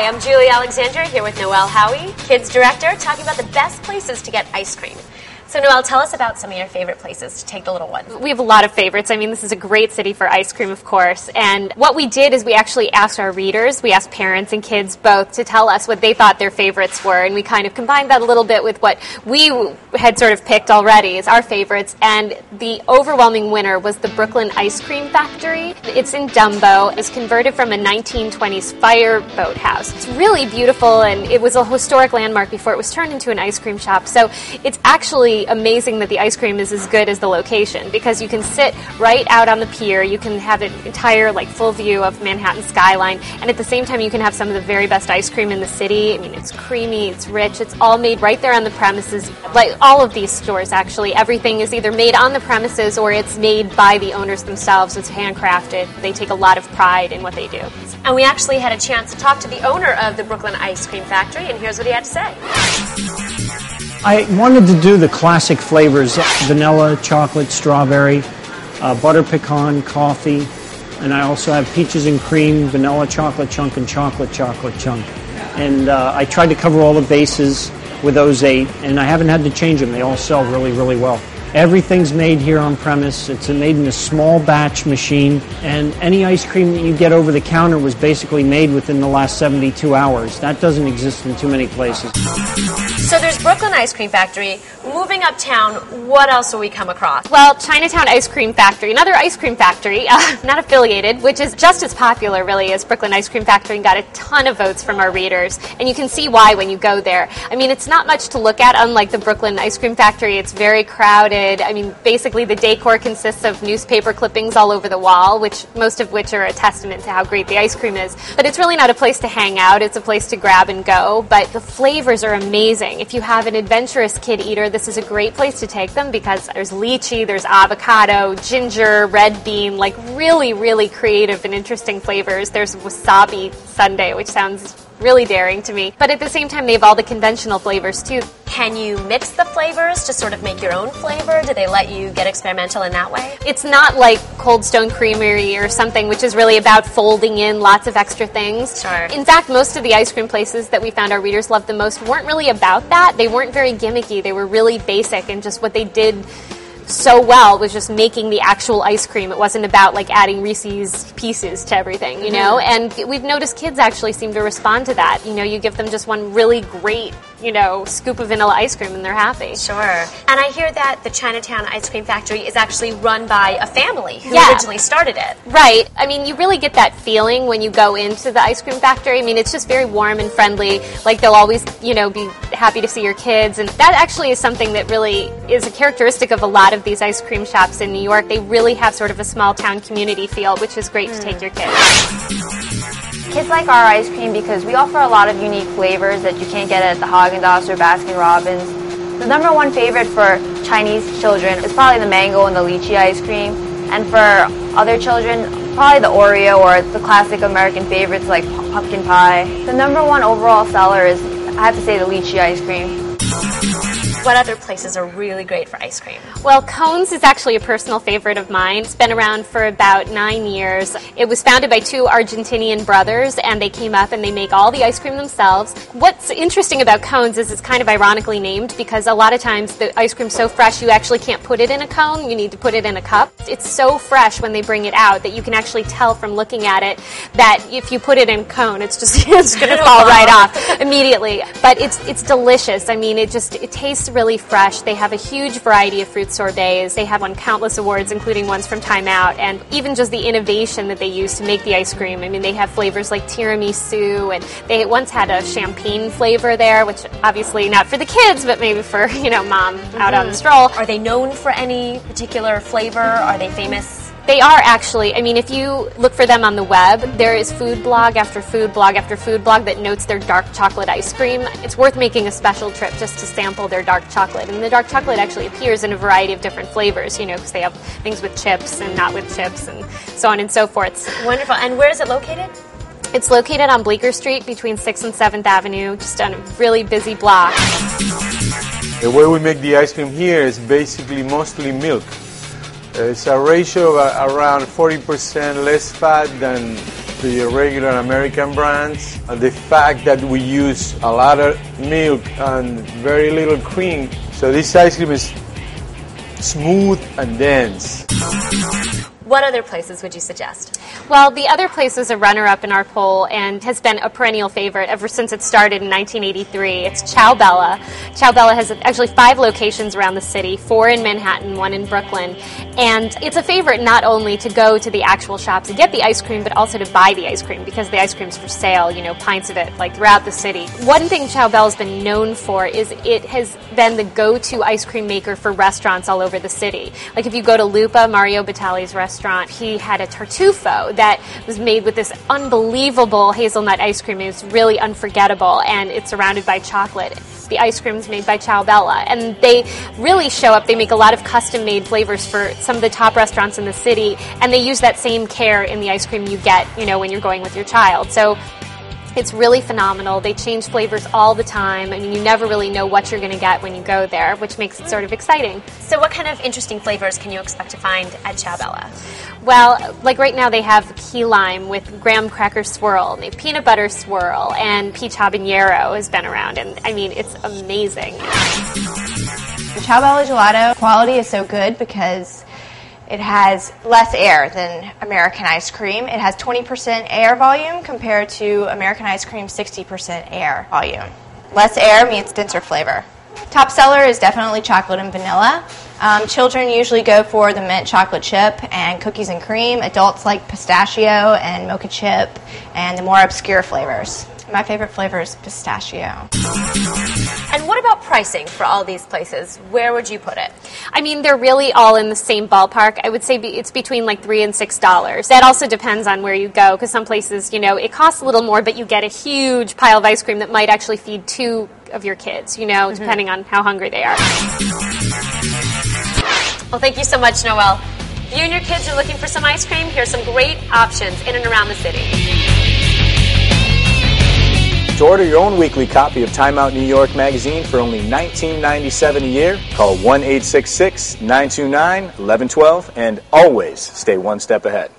Hi, I'm Julie Alexandra here with Noelle Howie, Kids Director, talking about the best places to get ice cream. So Noelle, tell us about some of your favorite places to take the little ones. We have a lot of favorites. I mean, this is a great city for ice cream, of course. And what we did is we actually asked our readers, we asked parents and kids both to tell us what they thought their favorites were. And we kind of combined that a little bit with what we had sort of picked already as our favorites. And the overwhelming winner was the Brooklyn Ice Cream Factory. It's in Dumbo. It's converted from a 1920s fireboat house. It's really beautiful, and it was a historic landmark before it was turned into an ice cream shop. So it's actually amazing that the ice cream is as good as the location, because you can sit right out on the pier, you can have an entire full view of Manhattan skyline, and at the same time you can have some of the very best ice cream in the city. I mean, it's creamy, it's rich, it's all made right there on the premises. Like all of these stores, actually, everything is either made on the premises or it's made by the owners themselves. It's handcrafted. They take a lot of pride in what they do. And we actually had a chance to talk to the owner of the Brooklyn Ice Cream Factory, and here's what he had to say. I wanted to do the classic flavors: vanilla, chocolate, strawberry, butter pecan, coffee, and I also have peaches and cream, vanilla chocolate chunk, and chocolate chunk. And I tried to cover all the bases with those 8, and I haven't had to change them. They all sell really, really well. Everything's made here on premise. It's made in a small batch machine, and any ice cream that you get over the counter was basically made within the last 72 hours. That doesn't exist in too many places. So there's Brooklyn Ice Cream Factory. Moving uptown, what else will we come across? Well, Chinatown Ice Cream Factory, another ice cream factory, not affiliated, which is just as popular, really, as Brooklyn Ice Cream Factory, and got a ton of votes from our readers. And you can see why when you go there. I mean, it's not much to look at, unlike the Brooklyn Ice Cream Factory. It's very crowded. I mean, basically the decor consists of newspaper clippings all over the wall, most of which are a testament to how great the ice cream is. But it's really not a place to hang out. It's a place to grab and go. But the flavors are amazing. If you have an adventurous kid eater, this is a great place to take them, because there's lychee, there's avocado, ginger, red bean, really, really creative and interesting flavors. There's wasabi sundae, which sounds really daring to me. But at the same time, they have all the conventional flavors, too. Can you mix the flavors to sort of make your own flavor? Do they let you get experimental in that way? It's not like Cold Stone Creamery or something, which is really about folding in lots of extra things. Sure. In fact, most of the ice cream places that we found our readers loved the most weren't really about that. They weren't very gimmicky. They were really basic, and just what they did so well was just making the actual ice cream. It wasn't about adding Reese's Pieces to everything, you know? And we've noticed kids actually seem to respond to that. You know, you give them just one really great, scoop of vanilla ice cream and they're happy. Sure. And I hear that the Chinatown Ice Cream Factory is actually run by a family who originally started it. Right. I mean, you really get that feeling when you go into the ice cream factory. I mean, it's just very warm and friendly. They'll always, be happy to see your kids. And that actually is something that really is a characteristic of a lot of these ice cream shops in New York. They really have sort of a small town community feel, which is great to take your kids. Kids like our ice cream because we offer a lot of unique flavors that you can't get at the Haagen-Dazs or Baskin-Robbins. The #1 favorite for Chinese children is probably the mango and the lychee ice cream. And for other children, probably the Oreo or the classic American favorites like pumpkin pie. The #1 overall seller is, I have to say, the lychee ice cream. What other places are really great for ice cream? Well, Cones is actually a personal favorite of mine. It's been around for about 9 years. It was founded by 2 Argentinian brothers, and they came up and they make all the ice cream themselves. What's interesting about Cones is it's kind of ironically named, because a lot of times the ice cream's so fresh you actually can't put it in a cone. You need to put it in a cup. It's so fresh when they bring it out that you can actually tell from looking at it that if you put it in a cone, it's going to fall right off immediately. But it's delicious. I mean, it tastes really fresh. They have a huge variety of fruit sorbets. They have won countless awards, including ones from Time Out, and even just the innovation that they use to make the ice cream. I mean, they have flavors like tiramisu, and they once had a champagne flavor there, which obviously not for the kids, but maybe for, mom out on the stroll. Are they known for any particular flavor? Are they famous? They are actually. I mean, if you look for them on the web, there is food blog after food blog after food blog that notes their dark chocolate ice cream. It's worth making a special trip just to sample their dark chocolate. And the dark chocolate actually appears in a variety of different flavors, because they have things with chips and not with chips and so on and so forth. Wonderful. And where is it located? It's located on Bleecker Street between 6th and 7th Avenue, just on a really busy block. The way we make the ice cream here is basically mostly milk. It's a ratio of around 40% less fat than the regular American brands. The fact that we use a lot of milk and very little cream, so this ice cream is smooth and dense. What other places would you suggest? Well, the other place is a runner-up in our poll and has been a perennial favorite ever since it started in 1983. It's Ciao Bella. Ciao Bella has actually 5 locations around the city, 4 in Manhattan, 1 in Brooklyn. And it's a favorite not only to go to the actual shops and get the ice cream, but also to buy the ice cream because the ice cream's for sale, you know, pints of it, like throughout the city. One thing Ciao Bella's been known for is it has been the go-to ice cream maker for restaurants all over the city. Like if you go to Lupa, Mario Batali's restaurant, he had a tartufo that was made with this unbelievable hazelnut ice cream. It was really unforgettable, and it's surrounded by chocolate. The ice cream is made by Ciao Bella, and they really show up. They make a lot of custom-made flavors for some of the top restaurants in the city, and they use that same care in the ice cream you get, you know, when you're going with your child. So it's really phenomenal. They change flavors all the time. I mean, you never really know what you're going to get when you go there, which makes it sort of exciting. So what kind of interesting flavors can you expect to find at Ciao Bella? Well, like right now they have key lime with graham cracker swirl, and they have peanut butter swirl, and peach habanero has been around, and I mean, it's amazing. The Ciao Bella gelato quality is so good because it has less air than American ice cream. It has 20% air volume compared to American ice cream's 60% air volume. Less air means denser flavor. Top seller is definitely chocolate and vanilla. Children usually go for the mint chocolate chip and cookies and cream. Adults like pistachio and mocha chip and the more obscure flavors. My favorite flavor is pistachio. And what about pricing for all these places? Where would you put it? I mean, they're really all in the same ballpark. I would say it's between like $3 and $6. That also depends on where you go, because some places, you know, it costs a little more, but you get a huge pile of ice cream that might actually feed 2 of your kids, you know, depending on how hungry they are. Well, thank you so much, Noelle. If you and your kids are looking for some ice cream, here's some great options in and around the city. To order your own weekly copy of Time Out New York magazine for only $19.97 a year, call 1-866-929-1112 and always stay one step ahead.